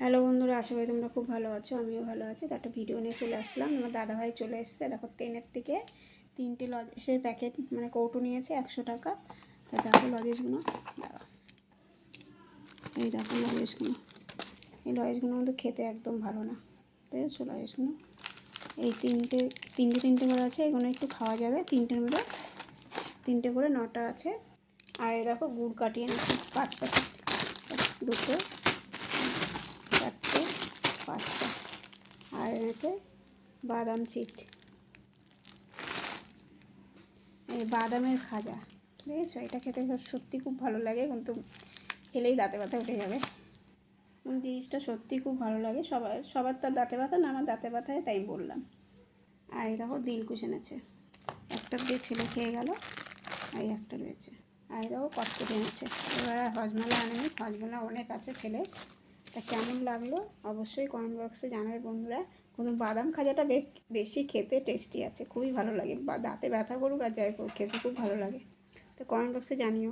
Hello বন্ধুরা, আশা করি তোমরা খুব ভালো আছো। আমিও ভালো আছি। তো একটা ভিডিও নিয়ে চলে আসলাম। আমার দাদাভাই চলে এসেছে। দেখো, টেনের থেকে 3টে লজেসের প্যাকেট কৌটো নিয়েছে 100 টাকা। তো দেখো লজেসগুলো, দাঁড়া, এই দেখো লজেসগুলো। এই লজেসগুলো কিন্তু খেতে একদম ভালো না, ঠিক আছে? লজেসগুলো এই তিনটে করে আছে। এগুলো একটু খাওয়া যাবে। তিনটে করে 9টা আছে। আর এই দেখো গুড় কাটিয়ে এনেছি 5 প্যাকেট, 2, 4, 5টা। আর এনেছে বাদাম চিট, এই বাদামের খাজা, বুঝেছো? এটা খেতে সত্যি খুব ভালো লাগে, কিন্তু খেলেই দাঁতে ব্যথা উঠে যাবে। জিনিসটা সত্যি খুব ভালো লাগে। সবার তার দাঁতে ব্যথা না, আমার দাঁতে ব্যথায় তাই বললাম। আর এই দেখো দিলকুশ এনেছে, একটা দিয়ে ছেলে খেয়ে গেল, আর একটা রয়েছে। আর এই দেখো কটকটি এনেছে। এবার আর হজমলা আনেনি, হজমলা অনেক আছে ছেলে। তা কেমন লাগলো অবশ্যই কমেন্ট বক্সে জানাবে বন্ধুরা। কিন্তু বাদাম খাজাটা বেশি খেতে টেস্টি আছে, খুবই ভালো লাগে। বা দাঁতে ব্যথা করুক আর যাই করুক, খেতে খুব ভালো লাগে। তো কমেন্ট বক্সে জানিও।